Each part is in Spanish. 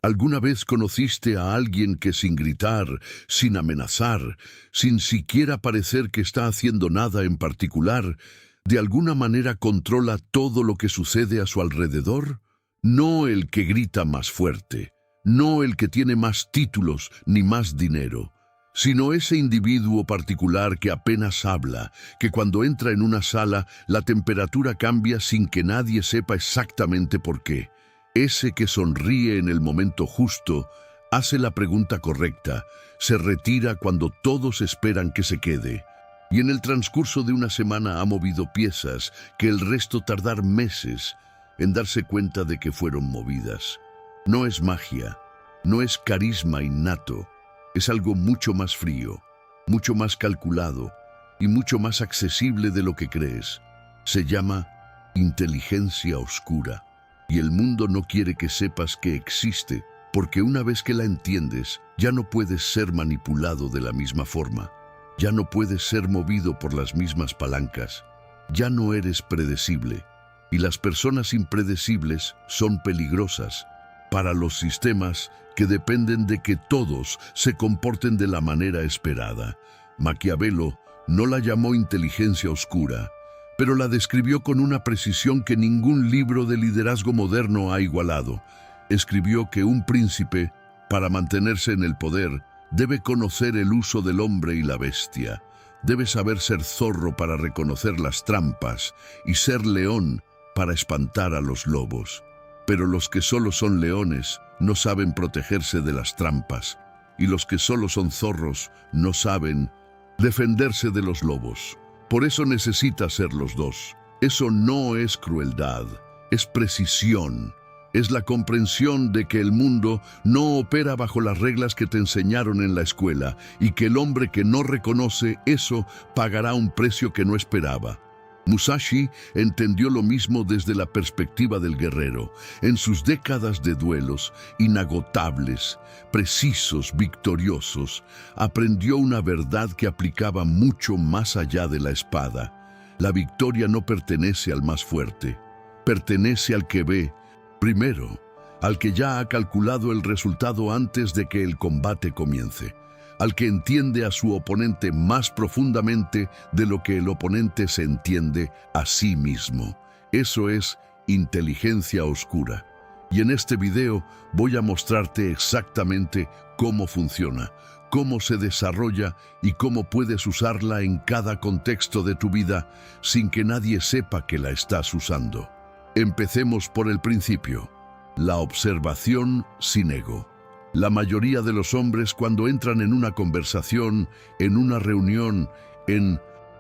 ¿Alguna vez conociste a alguien que sin gritar, sin amenazar, sin siquiera parecer que está haciendo nada en particular, de alguna manera controla todo lo que sucede a su alrededor? No el que grita más fuerte, no el que tiene más títulos ni más dinero, sino ese individuo particular que apenas habla, que cuando entra en una sala la temperatura cambia sin que nadie sepa exactamente por qué. Ese que sonríe en el momento justo, hace la pregunta correcta, se retira cuando todos esperan que se quede. Y en el transcurso de una semana ha movido piezas que el resto tardar meses en darse cuenta de que fueron movidas. No es magia, no es carisma innato, es algo mucho más frío, mucho más calculado y mucho más accesible de lo que crees. Se llama inteligencia oscura. Y el mundo no quiere que sepas que existe, porque una vez que la entiendes, ya no puedes ser manipulado de la misma forma. Ya no puedes ser movido por las mismas palancas. Ya no eres predecible. Y las personas impredecibles son peligrosas para los sistemas que dependen de que todos se comporten de la manera esperada. Maquiavelo no la llamó inteligencia oscura, pero la describió con una precisión que ningún libro de liderazgo moderno ha igualado. Escribió que un príncipe, para mantenerse en el poder, debe conocer el uso del hombre y la bestia. Debe saber ser zorro para reconocer las trampas y ser león para espantar a los lobos. Pero los que solo son leones no saben protegerse de las trampas, y los que solo son zorros no saben defenderse de los lobos. Por eso necesitas ser los dos. Eso no es crueldad, es precisión. Es la comprensión de que el mundo no opera bajo las reglas que te enseñaron en la escuela y que el hombre que no reconoce eso pagará un precio que no esperaba. Musashi entendió lo mismo desde la perspectiva del guerrero. En sus décadas de duelos inagotables, precisos, victoriosos, aprendió una verdad que aplicaba mucho más allá de la espada. La victoria no pertenece al más fuerte, pertenece al que ve primero, al que ya ha calculado el resultado antes de que el combate comience, al que entiende a su oponente más profundamente de lo que el oponente se entiende a sí mismo. Eso es inteligencia oscura. Y en este video voy a mostrarte exactamente cómo funciona, cómo se desarrolla y cómo puedes usarla en cada contexto de tu vida sin que nadie sepa que la estás usando. Empecemos por el principio, la observación sin ego. La mayoría de los hombres cuando entran en una conversación, en una reunión, en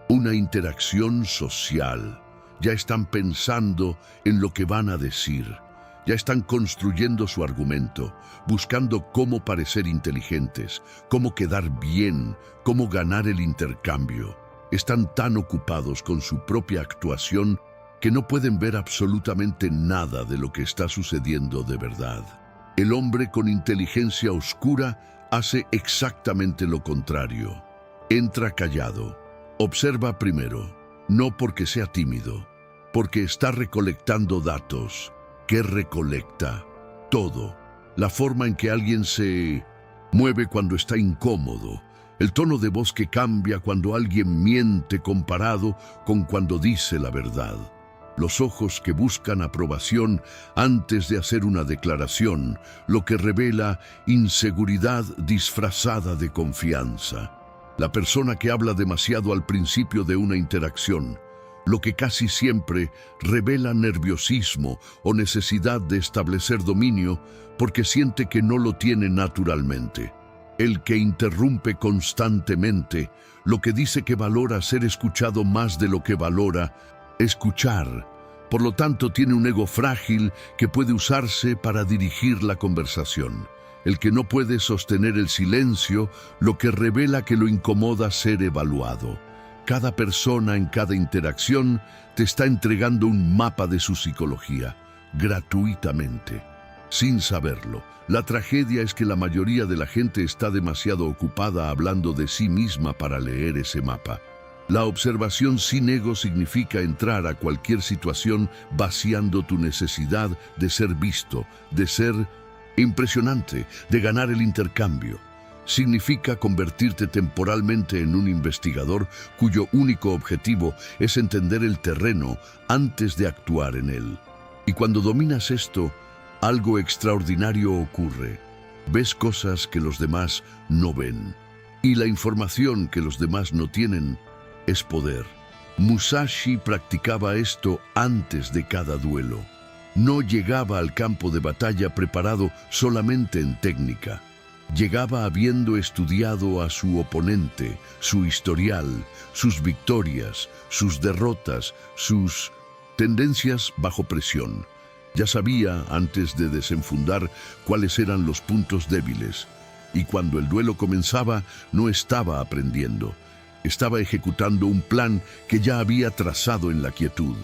una interacción social, ya están pensando en lo que van a decir. Ya están construyendo su argumento, buscando cómo parecer inteligentes, cómo quedar bien, cómo ganar el intercambio. Están tan ocupados con su propia actuación que no pueden ver absolutamente nada de lo que está sucediendo de verdad. El hombre con inteligencia oscura hace exactamente lo contrario. Entra callado. Observa primero, no porque sea tímido, porque está recolectando datos. ¿Qué recolecta? Todo. La forma en que alguien se mueve cuando está incómodo. El tono de voz que cambia cuando alguien miente comparado con cuando dice la verdad. Los ojos que buscan aprobación antes de hacer una declaración, lo que revela inseguridad disfrazada de confianza. La persona que habla demasiado al principio de una interacción, lo que casi siempre revela nerviosismo o necesidad de establecer dominio porque siente que no lo tiene naturalmente. El que interrumpe constantemente, lo que dice que valora ser escuchado más de lo que valora escuchar. Por lo tanto, tiene un ego frágil que puede usarse para dirigir la conversación. El que no puede sostener el silencio, lo que revela que lo incomoda ser evaluado. Cada persona en cada interacción te está entregando un mapa de su psicología, gratuitamente, sin saberlo. La tragedia es que la mayoría de la gente está demasiado ocupada hablando de sí misma para leer ese mapa. La observación sin ego significa entrar a cualquier situación vaciando tu necesidad de ser visto, de ser impresionante de ganar el intercambio. Significa convertirte temporalmente en un investigador cuyo único objetivo es entender el terreno antes de actuar en él. Y cuando dominas esto, algo extraordinario ocurre. Ves cosas que los demás no ven. Y la información que los demás no tienen es poder. Musashi practicaba esto antes de cada duelo. No llegaba al campo de batalla preparado solamente en técnica. Llegaba habiendo estudiado a su oponente, su historial, sus victorias, sus derrotas, sus tendencias bajo presión. Ya sabía, antes de desenfundar, cuáles eran los puntos débiles. Y cuando el duelo comenzaba, no estaba aprendiendo. Estaba ejecutando un plan que ya había trazado en la quietud.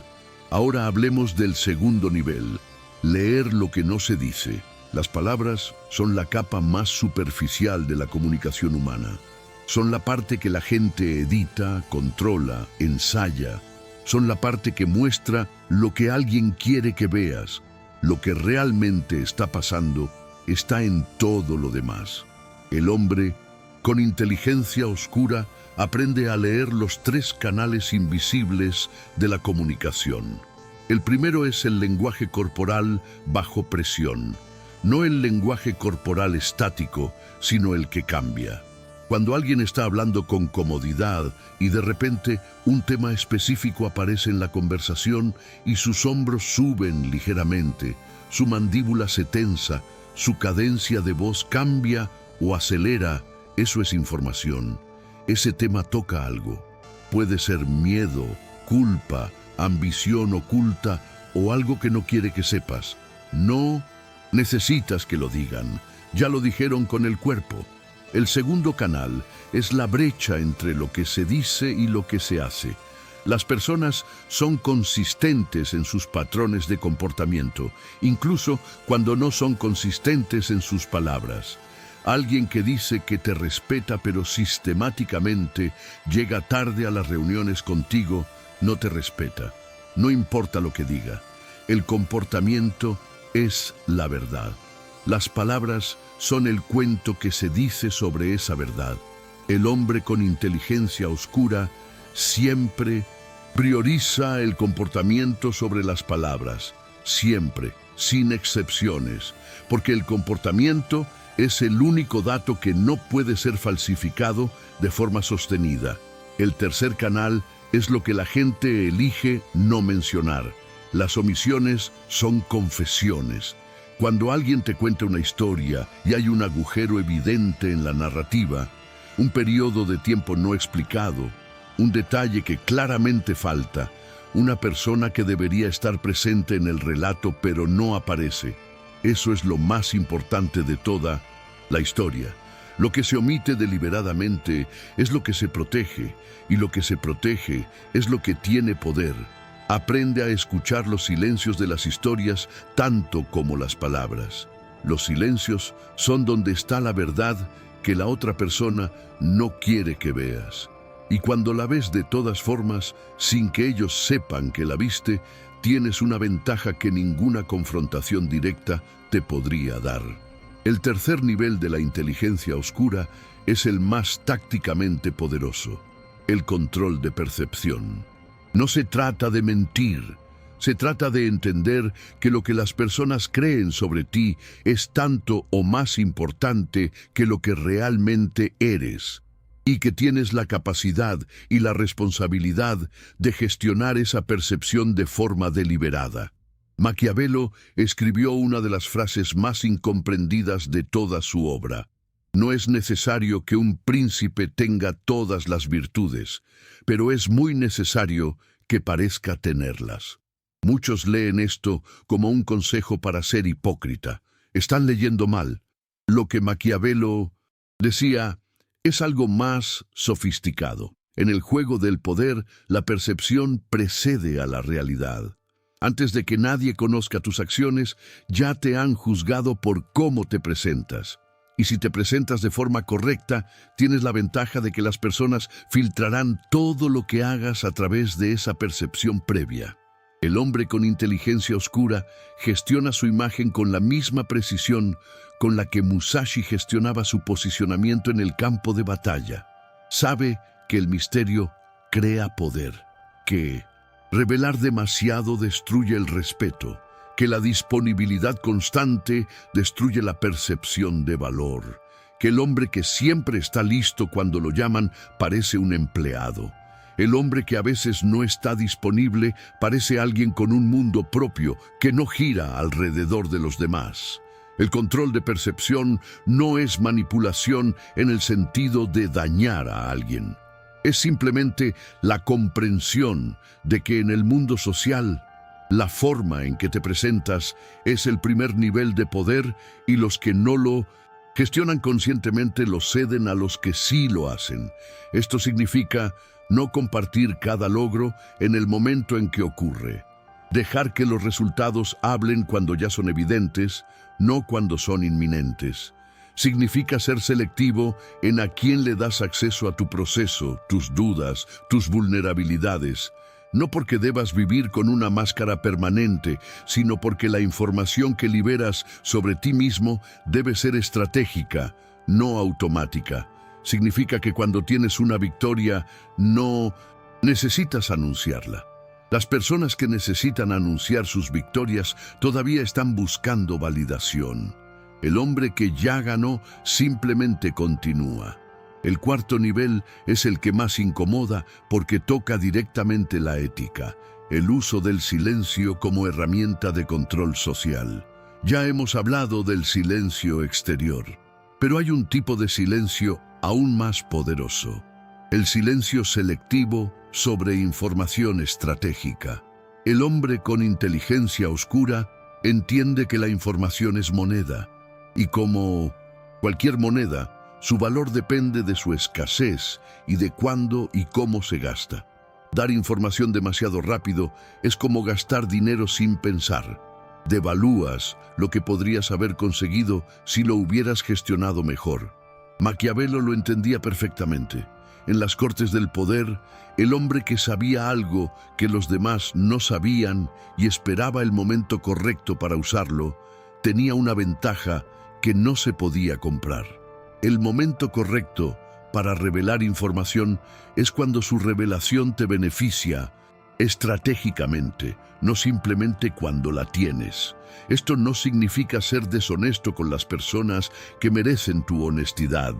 Ahora hablemos del segundo nivel, leer lo que no se dice. Las palabras son la capa más superficial de la comunicación humana. Son la parte que la gente edita, controla, ensaya. Son la parte que muestra lo que alguien quiere que veas. Lo que realmente está pasando está en todo lo demás. El hombre, con inteligencia oscura, aprende a leer los 3 canales invisibles de la comunicación. El primero es el lenguaje corporal bajo presión. No el lenguaje corporal estático, sino el que cambia. Cuando alguien está hablando con comodidad y de repente un tema específico aparece en la conversación y sus hombros suben ligeramente, su mandíbula se tensa, su cadencia de voz cambia o acelera, eso es información. Ese tema toca algo. Puede ser miedo, culpa, ambición oculta o algo que no quiere que sepas. No necesitas que lo digan, ya lo dijeron con el cuerpo. El segundo canal es la brecha entre lo que se dice y lo que se hace. Las personas son consistentes en sus patrones de comportamiento, incluso cuando no son consistentes en sus palabras. Alguien que dice que te respeta pero sistemáticamente llega tarde a las reuniones contigo, no te respeta. No importa lo que diga. El comportamiento es la verdad. Las palabras son el cuento que se dice sobre esa verdad. El hombre con inteligencia oscura siempre prioriza el comportamiento sobre las palabras. Siempre, sin excepciones. Porque el comportamiento es el único dato que no puede ser falsificado de forma sostenida. El tercer canal es lo que la gente elige no mencionar. Las omisiones son confesiones. Cuando alguien te cuenta una historia y hay un agujero evidente en la narrativa, un periodo de tiempo no explicado, un detalle que claramente falta, una persona que debería estar presente en el relato pero no aparece, eso es lo más importante de toda la historia. Lo que se omite deliberadamente es lo que se protege, y lo que se protege es lo que tiene poder. Aprende a escuchar los silencios de las historias tanto como las palabras. Los silencios son donde está la verdad que la otra persona no quiere que veas. Y cuando la ves de todas formas, sin que ellos sepan que la viste, tienes una ventaja que ninguna confrontación directa te podría dar. El tercer nivel de la inteligencia oscura es el más tácticamente poderoso, el control de percepción. No se trata de mentir, se trata de entender que lo que las personas creen sobre ti es tanto o más importante que lo que realmente eres, y que tienes la capacidad y la responsabilidad de gestionar esa percepción de forma deliberada. Maquiavelo escribió una de las frases más incomprendidas de toda su obra. No es necesario que un príncipe tenga todas las virtudes, pero es muy necesario que parezca tenerlas. Muchos leen esto como un consejo para ser hipócrita. Están leyendo mal. Lo que Maquiavelo decía es algo más sofisticado. En el juego del poder, la percepción precede a la realidad. Antes de que nadie conozca tus acciones, ya te han juzgado por cómo te presentas. Y si te presentas de forma correcta, tienes la ventaja de que las personas filtrarán todo lo que hagas a través de esa percepción previa. El hombre con inteligencia oscura gestiona su imagen con la misma precisión con la que Musashi gestionaba su posicionamiento en el campo de batalla. Sabe que el misterio crea poder, que revelar demasiado destruye el respeto, que la disponibilidad constante destruye la percepción de valor, que el hombre que siempre está listo cuando lo llaman parece un empleado. El hombre que a veces no está disponible parece alguien con un mundo propio que no gira alrededor de los demás. El control de percepción no es manipulación en el sentido de dañar a alguien. Es simplemente la comprensión de que en el mundo social, la forma en que te presentas es el primer nivel de poder y los que no lo gestionan conscientemente lo ceden a los que sí lo hacen. Esto significa no compartir cada logro en el momento en que ocurre. Dejar que los resultados hablen cuando ya son evidentes, no cuando son inminentes. Significa ser selectivo en a quién le das acceso a tu proceso, tus dudas, tus vulnerabilidades. No porque debas vivir con una máscara permanente, sino porque la información que liberas sobre ti mismo debe ser estratégica, no automática. Significa que cuando tienes una victoria, no necesitas anunciarla. Las personas que necesitan anunciar sus victorias todavía están buscando validación. El hombre que ya ganó simplemente continúa. El cuarto nivel es el que más incomoda porque toca directamente la ética, el uso del silencio como herramienta de control social. Ya hemos hablado del silencio exterior, pero hay un tipo de silencio aún más poderoso. El silencio selectivo sobre información estratégica. El hombre con inteligencia oscura entiende que la información es moneda, y como cualquier moneda, su valor depende de su escasez y de cuándo y cómo se gasta. Dar información demasiado rápido es como gastar dinero sin pensar. Devalúas lo que podrías haber conseguido si lo hubieras gestionado mejor. Maquiavelo lo entendía perfectamente. En las cortes del poder, el hombre que sabía algo que los demás no sabían y esperaba el momento correcto para usarlo, tenía una ventaja que no se podía comprar. El momento correcto para revelar información es cuando su revelación te beneficia estratégicamente, no simplemente cuando la tienes. Esto no significa ser deshonesto con las personas que merecen tu honestidad.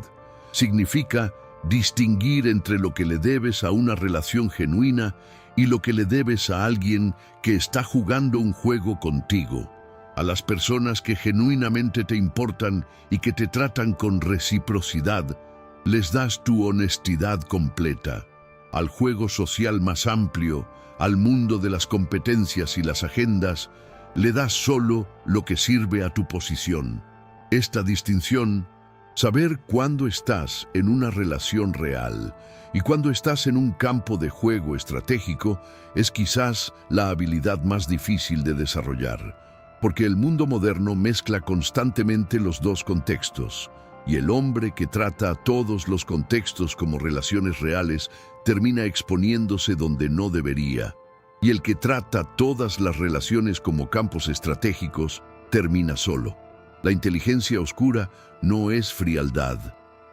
Significa distinguir entre lo que le debes a una relación genuina y lo que le debes a alguien que está jugando un juego contigo. A las personas que genuinamente te importan y que te tratan con reciprocidad, les das tu honestidad completa. Al juego social más amplio, al mundo de las competencias y las agendas, le das solo lo que sirve a tu posición. Esta distinción, saber cuándo estás en una relación real y cuándo estás en un campo de juego estratégico, es quizás la habilidad más difícil de desarrollar. Porque el mundo moderno mezcla constantemente los dos contextos, y el hombre que trata todos los contextos como relaciones reales termina exponiéndose donde no debería, y el que trata todas las relaciones como campos estratégicos termina solo. La inteligencia oscura no es frialdad,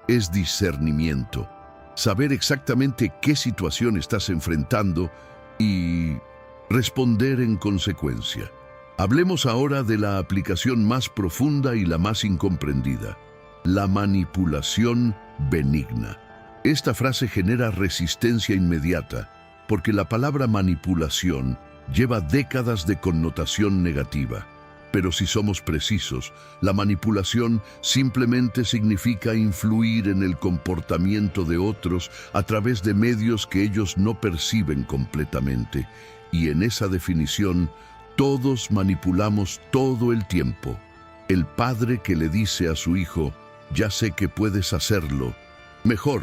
es discernimiento. Saber exactamente qué situación estás enfrentando y responder en consecuencia. Hablemos ahora de la aplicación más profunda y la más incomprendida, la manipulación benigna. Esta frase genera resistencia inmediata, porque la palabra manipulación lleva décadas de connotación negativa. Pero si somos precisos, la manipulación simplemente significa influir en el comportamiento de otros a través de medios que ellos no perciben completamente. Y en esa definición, todos manipulamos todo el tiempo. El padre que le dice a su hijo, ya sé que puedes hacerlo, mejor,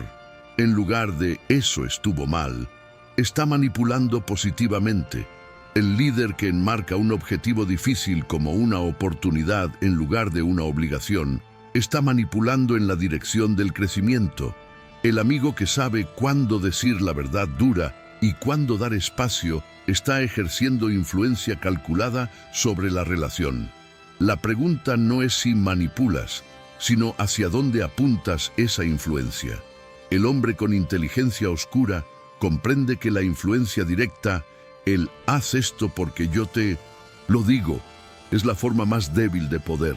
en lugar de eso estuvo mal, está manipulando positivamente. El líder que enmarca un objetivo difícil como una oportunidad en lugar de una obligación, está manipulando en la dirección del crecimiento. El amigo que sabe cuándo decir la verdad dura y cuándo dar espacio está ejerciendo influencia calculada sobre la relación. La pregunta no es si manipulas, sino hacia dónde apuntas esa influencia. El hombre con inteligencia oscura comprende que la influencia directa, el haz esto porque yo te lo digo, es la forma más débil de poder.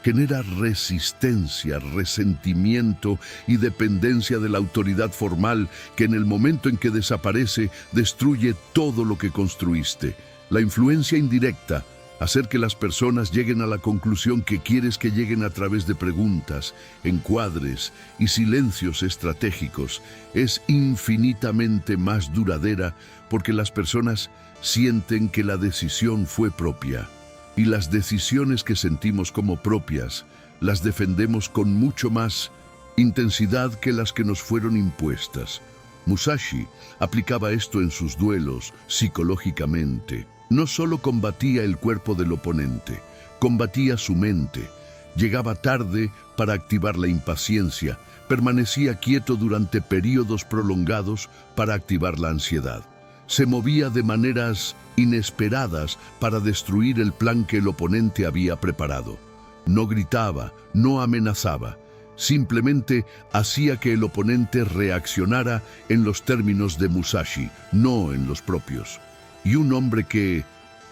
Genera resistencia, resentimiento y dependencia de la autoridad formal que en el momento en que desaparece destruye todo lo que construiste. La influencia indirecta, hacer que las personas lleguen a la conclusión que quieres que lleguen a través de preguntas, encuadres y silencios estratégicos, es infinitamente más duradera porque las personas sienten que la decisión fue propia. Y las decisiones que sentimos como propias las defendemos con mucho más intensidad que las que nos fueron impuestas. Musashi aplicaba esto en sus duelos psicológicamente. No solo combatía el cuerpo del oponente, combatía su mente. Llegaba tarde para activar la impaciencia, permanecía quieto durante periodos prolongados para activar la ansiedad. Se movía de maneras inesperadas para destruir el plan que el oponente había preparado. No gritaba, no amenazaba, simplemente hacía que el oponente reaccionara en los términos de Musashi, no en los propios. Y un hombre que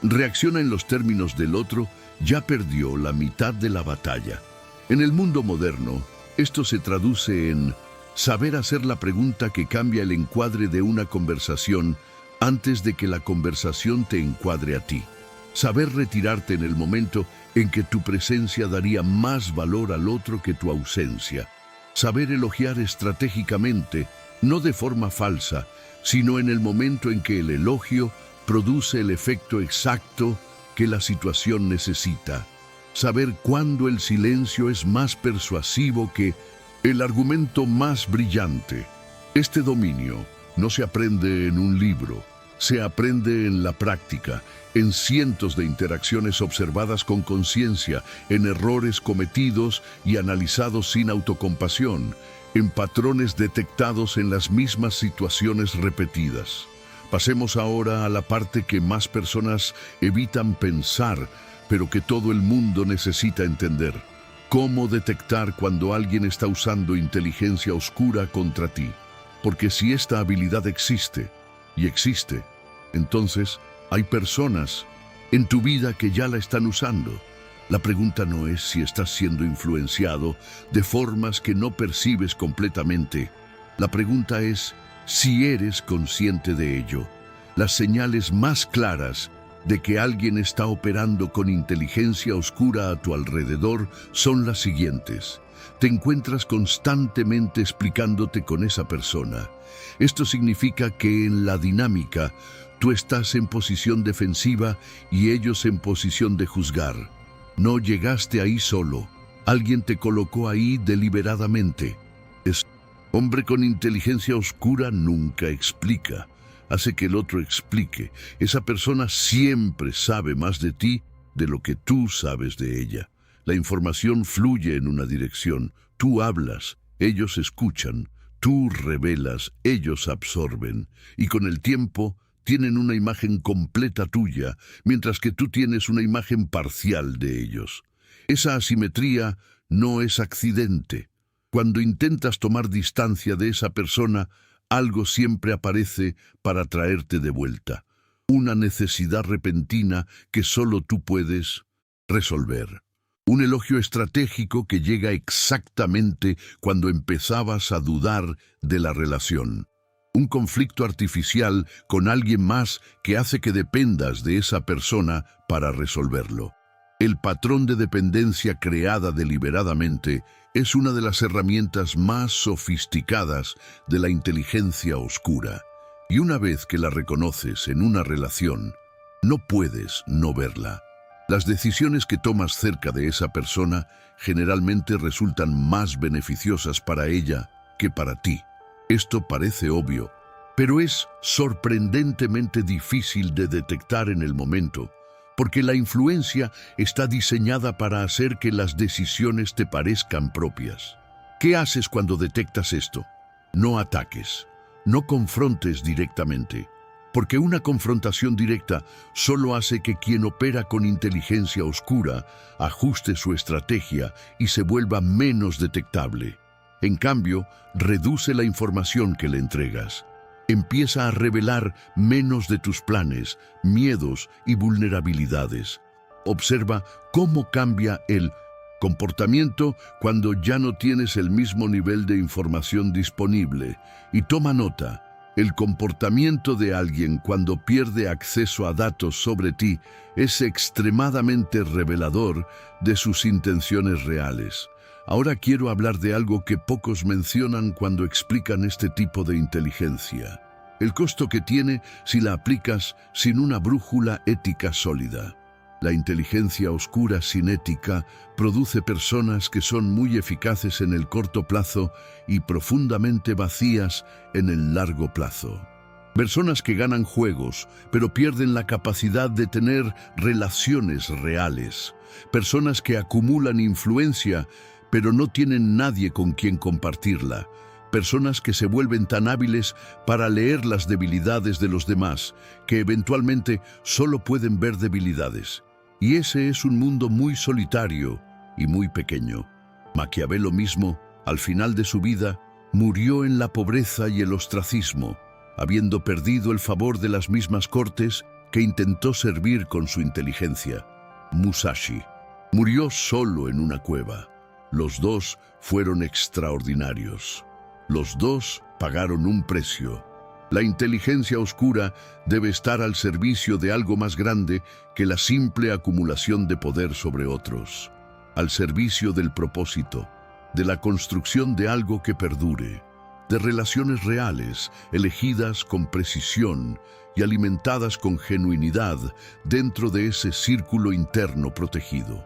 reacciona en los términos del otro ya perdió la mitad de la batalla. En el mundo moderno, esto se traduce en saber hacer la pregunta que cambia el encuadre de una conversación antes de que la conversación te encuadre a ti. Saber retirarte en el momento en que tu presencia daría más valor al otro que tu ausencia. Saber elogiar estratégicamente, no de forma falsa, sino en el momento en que el elogio produce el efecto exacto que la situación necesita. Saber cuándo el silencio es más persuasivo que el argumento más brillante. Este dominio no se aprende en un libro, se aprende en la práctica, en cientos de interacciones observadas con conciencia, en errores cometidos y analizados sin autocompasión, en patrones detectados en las mismas situaciones repetidas. Pasemos ahora a la parte que más personas evitan pensar, pero que todo el mundo necesita entender. ¿Cómo detectar cuando alguien está usando inteligencia oscura contra ti? Porque si esta habilidad existe, y existe, entonces hay personas en tu vida que ya la están usando. La pregunta no es si estás siendo influenciado de formas que no percibes completamente. La pregunta es si eres consciente de ello. Las señales más claras de que alguien está operando con inteligencia oscura a tu alrededor son las siguientes. Te encuentras constantemente explicándote con esa persona. Esto significa que en la dinámica tú estás en posición defensiva y ellos en posición de juzgar. No llegaste ahí solo. Alguien te colocó ahí deliberadamente. Hombre con inteligencia oscura nunca explica. Hace que el otro explique. Esa persona siempre sabe más de ti de lo que tú sabes de ella. La información fluye en una dirección. Tú hablas, ellos escuchan. Tú revelas, ellos absorben. Y con el tiempo tienen una imagen completa tuya, mientras que tú tienes una imagen parcial de ellos. Esa asimetría no es accidente. Cuando intentas tomar distancia de esa persona, algo siempre aparece para traerte de vuelta. Una necesidad repentina que solo tú puedes resolver. Un elogio estratégico que llega exactamente cuando empezabas a dudar de la relación. Un conflicto artificial con alguien más que hace que dependas de esa persona para resolverlo. El patrón de dependencia creada deliberadamente es una de las herramientas más sofisticadas de la inteligencia oscura. Y una vez que la reconoces en una relación, no puedes no verla. Las decisiones que tomas cerca de esa persona generalmente resultan más beneficiosas para ella que para ti. Esto parece obvio, pero es sorprendentemente difícil de detectar en el momento, porque la influencia está diseñada para hacer que las decisiones te parezcan propias. ¿Qué haces cuando detectas esto? No ataques. No confrontes directamente, porque una confrontación directa solo hace que quien opera con inteligencia oscura ajuste su estrategia y se vuelva menos detectable. En cambio, reduce la información que le entregas. Empieza a revelar menos de tus planes, miedos y vulnerabilidades. Observa cómo cambia el comportamiento cuando ya no tienes el mismo nivel de información disponible. Y toma nota, el comportamiento de alguien cuando pierde acceso a datos sobre ti es extremadamente revelador de sus intenciones reales. Ahora quiero hablar de algo que pocos mencionan cuando explican este tipo de inteligencia. El costo que tiene si la aplicas sin una brújula ética sólida. La inteligencia oscura sin ética produce personas que son muy eficaces en el corto plazo y profundamente vacías en el largo plazo. Personas que ganan juegos, pero pierden la capacidad de tener relaciones reales. Personas que acumulan influencia, pero no tienen nadie con quien compartirla. Personas que se vuelven tan hábiles para leer las debilidades de los demás, que eventualmente solo pueden ver debilidades. Y ese es un mundo muy solitario y muy pequeño. Maquiavelo mismo, al final de su vida, murió en la pobreza y el ostracismo, habiendo perdido el favor de las mismas cortes que intentó servir con su inteligencia. Musashi murió solo en una cueva. Los dos fueron extraordinarios. Los dos pagaron un precio. La inteligencia oscura debe estar al servicio de algo más grande que la simple acumulación de poder sobre otros. Al servicio del propósito, de la construcción de algo que perdure, de relaciones reales, elegidas con precisión y alimentadas con genuinidad dentro de ese círculo interno protegido.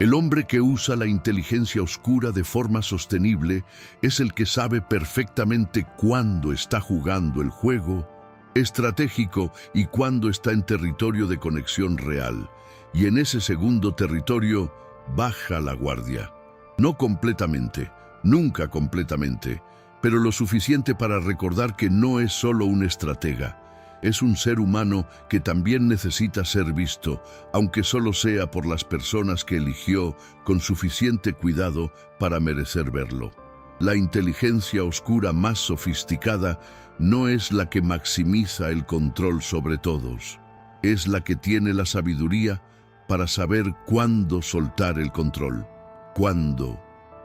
El hombre que usa la inteligencia oscura de forma sostenible es el que sabe perfectamente cuándo está jugando el juego estratégico y cuándo está en territorio de conexión real. Y en ese segundo territorio baja la guardia. No completamente, nunca completamente, pero lo suficiente para recordar que no es solo un estratega. Es un ser humano que también necesita ser visto, aunque solo sea por las personas que eligió con suficiente cuidado para merecer verlo. La inteligencia oscura más sofisticada no es la que maximiza el control sobre todos. Es la que tiene la sabiduría para saber cuándo soltar el control. Cuándo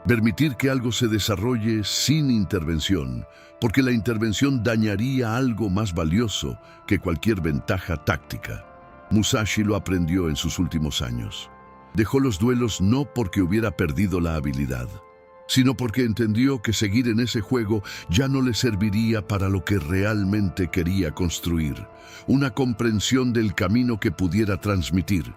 permitir que algo se desarrolle sin intervención, porque la intervención dañaría algo más valioso que cualquier ventaja táctica. Musashi lo aprendió en sus últimos años. Dejó los duelos no porque hubiera perdido la habilidad, sino porque entendió que seguir en ese juego ya no le serviría para lo que realmente quería construir, una comprensión del camino que pudiera transmitir.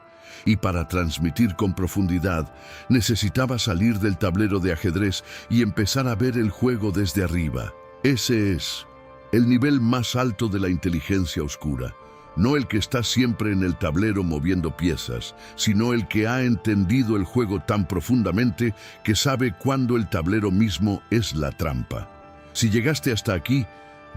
Y para transmitir con profundidad, necesitaba salir del tablero de ajedrez y empezar a ver el juego desde arriba. Ese es el nivel más alto de la inteligencia oscura. No el que está siempre en el tablero moviendo piezas, sino el que ha entendido el juego tan profundamente que sabe cuándo el tablero mismo es la trampa. Si llegaste hasta aquí,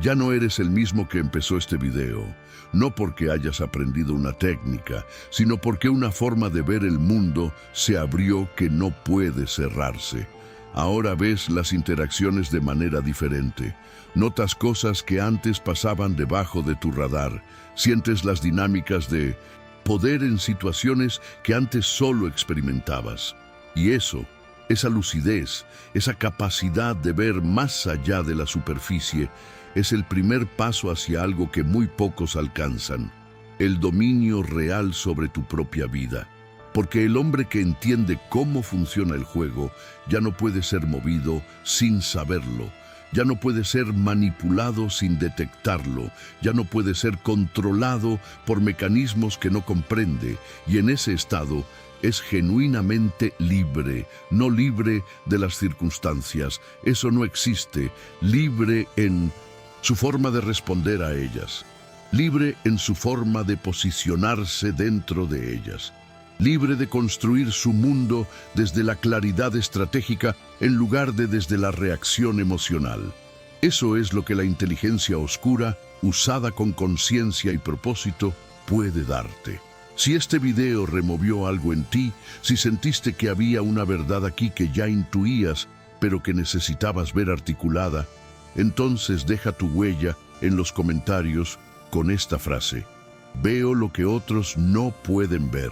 ya no eres el mismo que empezó este video. No porque hayas aprendido una técnica, sino porque una forma de ver el mundo se abrió que no puede cerrarse. Ahora ves las interacciones de manera diferente. Notas cosas que antes pasaban debajo de tu radar. Sientes las dinámicas de poder en situaciones que antes solo experimentabas. Y eso, esa lucidez, esa capacidad de ver más allá de la superficie, es el primer paso hacia algo que muy pocos alcanzan, el dominio real sobre tu propia vida. Porque el hombre que entiende cómo funciona el juego ya no puede ser movido sin saberlo, ya no puede ser manipulado sin detectarlo, ya no puede ser controlado por mecanismos que no comprende, y en ese estado es genuinamente libre, no libre de las circunstancias, eso no existe, libre en su forma de responder a ellas, libre en su forma de posicionarse dentro de ellas, libre de construir su mundo desde la claridad estratégica en lugar de desde la reacción emocional. Eso es lo que la inteligencia oscura, usada con conciencia y propósito, puede darte. Si este video removió algo en ti, si sentiste que había una verdad aquí que ya intuías, pero que necesitabas ver articulada, entonces deja tu huella en los comentarios con esta frase: veo lo que otros no pueden ver,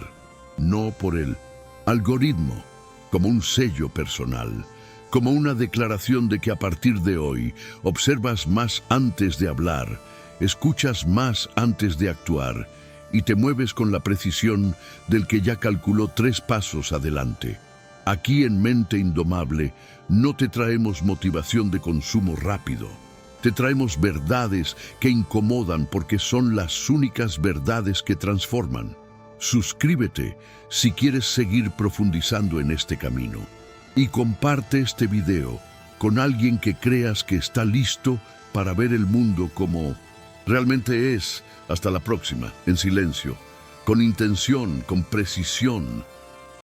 no por el algoritmo, como un sello personal, como una declaración de que a partir de hoy observas más antes de hablar, escuchas más antes de actuar y te mueves con la precisión del que ya calculó 3 pasos adelante. Aquí en Mente Indomable no te traemos motivación de consumo rápido. Te traemos verdades que incomodan porque son las únicas verdades que transforman. Suscríbete si quieres seguir profundizando en este camino. Y comparte este video con alguien que creas que está listo para ver el mundo como realmente es. Hasta la próxima, en silencio, con intención, con precisión,